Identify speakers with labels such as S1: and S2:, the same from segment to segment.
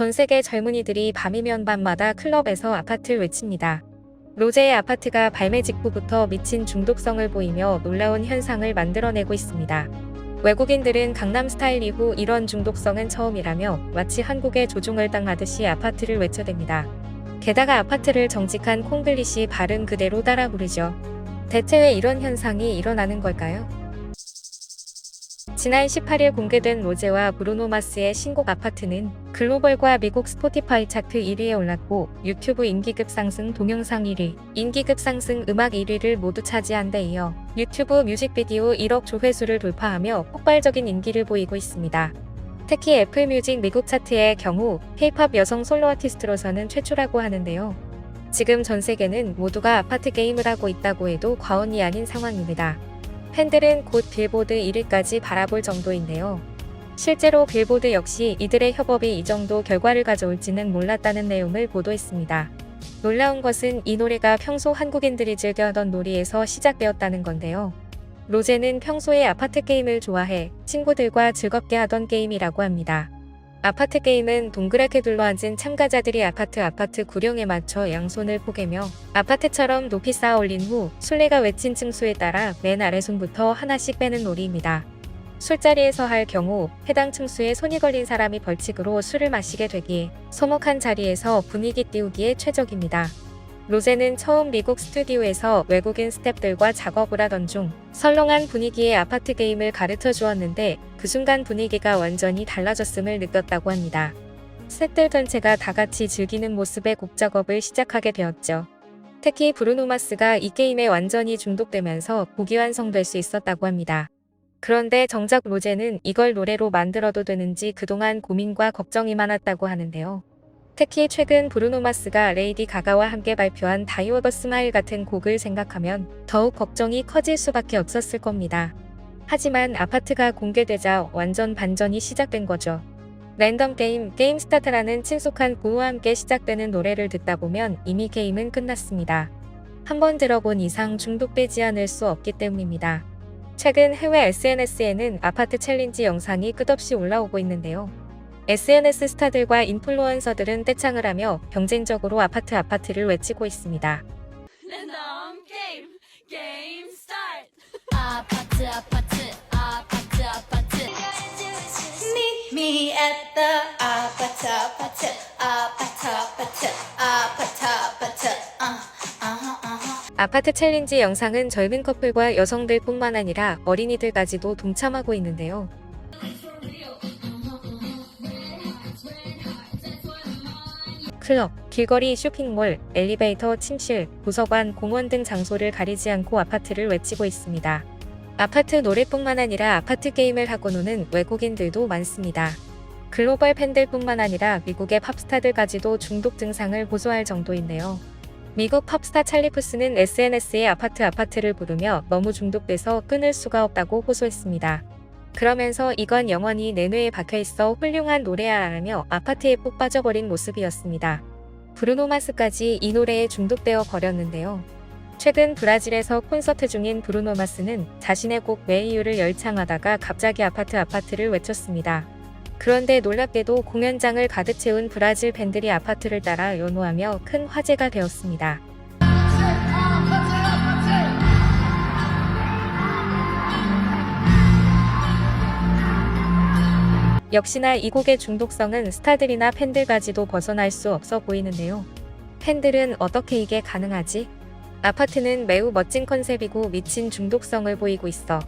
S1: 전 세계 젊은이들이 밤이면 밤마다 클럽에서 아파트를 외칩니다. 로제의 아파트가 발매 직후부터 미친 중독성을 보이며 놀라운 현상을 만들어내고 있습니다. 외국인들은 강남 스타일 이후 이런 중독성은 처음이라며 마치 한국의 조종을 당하듯이 아파트를 외쳐댑니다. 게다가 아파트를 정직한 콩글리시 발음 그대로 따라 부르죠. 대체 왜 이런 현상이 일어나는 걸까요? 지난 18일 공개된 로제와 브루노 마스의 신곡 아파트는 글로벌과 미국 스포티파이 차트 1위에 올랐고 유튜브 인기급 상승 동영상 1위, 인기급 상승 음악 1위를 모두 차지한 데 이어 유튜브 뮤직비디오 1억 조회수를 돌파하며 폭발적인 인기를 보이고 있습니다. 특히 애플 뮤직 미국 차트의 경우 K-팝 여성 솔로 아티스트로서는 최초라고 하는데요. 지금 전 세계는 모두가 아파트 게임을 하고 있다고 해도 과언이 아닌 상황입니다. 팬들은 곧 빌보드 1위까지 바라볼 정도인데요. 실제로 빌보드 역시 이들의 협업이 이 정도 결과를 가져올지는 몰랐다는 내용을 보도했습니다. 놀라운 것은 이 노래가 평소 한국인들이 즐겨 하던 놀이에서 시작되었다는 건데요. 로제는 평소에 아파트 게임을 좋아해 친구들과 즐겁게 하던 게임이라고 합니다. 아파트 게임은 동그랗게 둘러앉은 참가자들이 아파트 구령에 맞춰 양손을 포개며 아파트처럼 높이 쌓아 올린 후 술래가 외친 층수에 따라 맨 아래손부터 하나씩 빼는 놀이입니다. 술자리에서 할 경우 해당 층수에 손이 걸린 사람이 벌칙으로 술을 마시게 되기에 소목한 자리에서 분위기 띄우기에 최적입니다. 로제는 처음 미국 스튜디오에서 외국인 스태프들과 작업을 하던 중 설렁한 분위기의 아파트 게임을 가르쳐 주었는데 그 순간 분위기가 완전히 달라졌음을 느꼈다고 합니다. 셋들 전체가 다같이 즐기는 모습의 곡 작업을 시작하게 되었죠. 특히 브루노 마스가 이 게임에 완전히 중독되면서 곡이 완성될 수 있었다고 합니다. 그런데 정작 로제는 이걸 노래로 만들어도 되는지 그동안 고민과 걱정이 많았다고 하는데요. 특히 최근 브루노 마스가 레이디 가가와 함께 발표한 다이 오브 스마일 같은 곡을 생각하면 더욱 걱정이 커질 수밖에 없었을 겁니다. 하지만 아파트가 공개되자 완전 반전이 시작된 거죠. 랜덤 게임 스타트라는 친숙한 구호와 함께 시작되는 노래를 듣다 보면 이미 게임은 끝났습니다. 한번 들어본 이상 중독되지 않을 수 없기 때문입니다. 최근 해외 SNS에는 아파트 챌린지 영상이 끝없이 올라오고 있는데요. SNS 스타들과 인플루언서들은 떼창을 하며 경쟁적으로 아파트를 외치고 있습니다.
S2: 랜덤 게임 스타트. 아파트. Meet me at the 아파트.
S1: 아파트 챌린지 영상은 젊은 커플과 여성들뿐만 아니라 어린이들까지도 동참하고 있는데요. 클럽, 길거리, 쇼핑몰, 엘리베이터, 침실, 도서관, 공원 등 장소를 가리지 않고 아파트를 외치고 있습니다. 아파트 노래뿐만 아니라 아파트 게임을 하고 노는 외국인들도 많습니다. 글로벌 팬들뿐만 아니라 미국의 팝스타들까지도 중독 증상을 호소할 정도인데요. 미국 팝스타 찰리 푸스는 SNS에 아파트를 부르며 너무 중독돼서 끊을 수가 없다고 호소했습니다. 그러면서 이건 영원히 내 뇌에 박혀있어 훌륭한 노래야 라며 아파트에 푹 빠져버린 모습이었습니다. 브루노 마스까지 이 노래에 중독되어 버렸는데요. 최근 브라질에서 콘서트 중인 브루노 마스는 자신의 곡 메이유를 열창하다가 갑자기 아파트를 외쳤습니다. 그런데 놀랍게도 공연장을 가득 채운 브라질 팬들이 아파트를 따라 연호하며 큰 화제가 되었습니다. 역시나 이 곡의 중독성은 스타들이나 팬들까지도 벗어날 수 없어 보이는데요. 팬들은 어떻게 이게 가능하지? 아파트는 매우 멋진 컨셉이고 미친 중독성을 보이고 있어.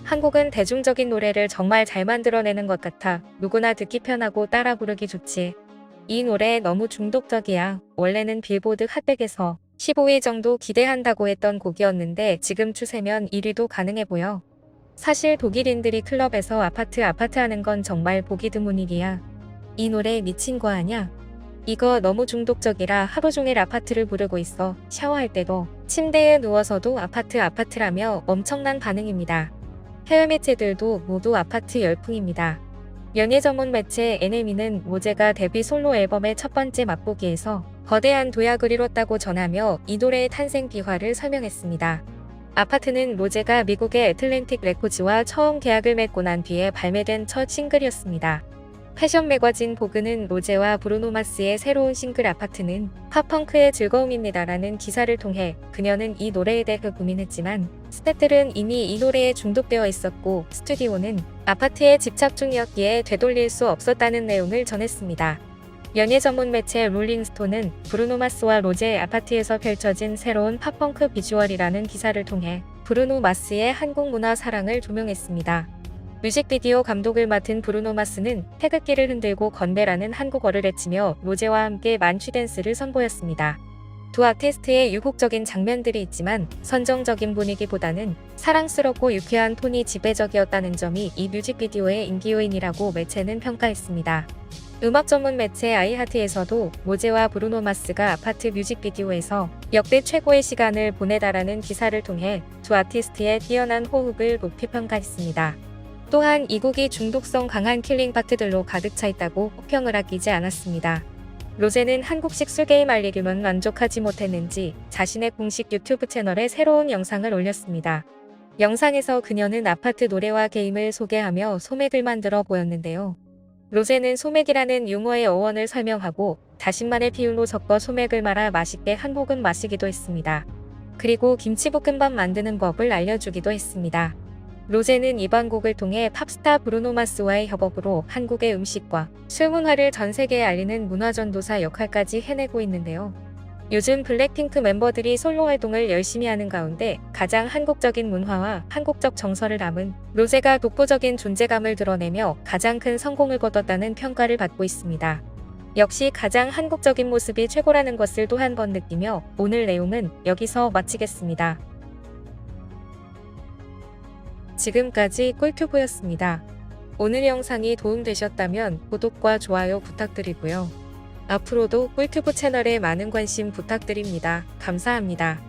S1: 한국은 대중적인 노래를 정말 잘 만들어내는 것 같아 누구나 듣기 편하고 따라 부르기 좋지. 이 노래 너무 중독적이야. 원래는 빌보드 핫백에서 15위 정도 기대한다고 했던 곡이었는데 지금 추세면 1위도 가능해 보여. 사실 독일인들이 클럽에서 아파트 하는 건 정말 보기 드문 일이야. 이 노래 미친 거 아냐? 이거 너무 중독적이라 하루 종일 아파트를 부르고 있어. 샤워할 때도 침대에 누워서도 아파트라며 엄청난 반응입니다. 해외 매체들도 모두 아파트 열풍입니다. 연예 전문 매체 NME는 로제가 데뷔 솔로 앨범의 첫 번째 맛보기에서 거대한 도약을 이뤘다고 전하며 이 노래의 탄생 비화를 설명했습니다. 아파트는 로제가 미국의 애틀랜틱 레코즈와 처음 계약을 맺고 난 뒤에 발매된 첫 싱글이었습니다. 패션 매거진 보그는 로제와 브루노 마스의 새로운 싱글 아파트는 팝펑크의 즐거움입니다라는 기사를 통해 그녀는 이 노래에 대해 고민했지만 스태들은 이미 이 노래에 중독되어 있었고 스튜디오는 아파트에 집착 중이었기에 되돌릴 수 없었다는 내용을 전했습니다. 연예 전문 매체 롤링스톤은 브루노 마스와 로제의 아파트에서 펼쳐진 새로운 팝펑크 비주얼이라는 기사를 통해 브루노 마스의 한국 문화 사랑을 조명했습니다. 뮤직비디오 감독을 맡은 브루노 마스는 태극기를 흔들고 건배라는 한국어를 외치며 로제와 함께 만취 댄스를 선보였습니다. 두 아티스트의 유혹적인 장면들이 있지만 선정적인 분위기보다는 사랑스럽고 유쾌한 톤이 지배적이었다는 점이 이 뮤직비디오의 인기 요인이라고 매체는 평가했습니다. 음악 전문 매체 아이하트에서도 로제와 브루노 마스가 아파트 뮤직비디오에서 역대 최고의 시간을 보내다라는 기사를 통해 두 아티스트의 뛰어난 호흡을 높이 평가했습니다. 또한 이 곡이 중독성 강한 킬링 파트들로 가득 차 있다고 호평을 아끼지 않았습니다. 로제는 한국식 술게임 알리기만 만족하지 못했는지 자신의 공식 유튜브 채널에 새로운 영상을 올렸습니다. 영상에서 그녀는 아파트 노래와 게임을 소개하며 소맥을 만들어 보였는데요. 로제는 소맥이라는 유머의 어원을 설명하고 자신만의 비율로 섞어 소맥을 말아 맛있게 한 모금 마시기도 했습니다. 그리고 김치볶음밥 만드는 법을 알려주기도 했습니다. 로제는 이번 곡을 통해 팝스타 브루노 마스와의 협업으로 한국의 음식과 술 문화를 전 세계에 알리는 문화전도사 역할까지 해내고 있는데요. 요즘 블랙핑크 멤버들이 솔로 활동을 열심히 하는 가운데 가장 한국적인 문화와 한국적 정서를 담은 로제가 독보적인 존재감을 드러내며 가장 큰 성공을 거뒀다는 평가를 받고 있습니다. 역시 가장 한국적인 모습이 최고라는 것을 또 한 번 느끼며 오늘 내용은 여기서 마치겠습니다. 지금까지 꿀튜브였습니다. 오늘 영상이 도움되셨다면 구독과 좋아요 부탁드리고요. 앞으로도 꿀튜브 채널에 많은 관심 부탁드립니다. 감사합니다.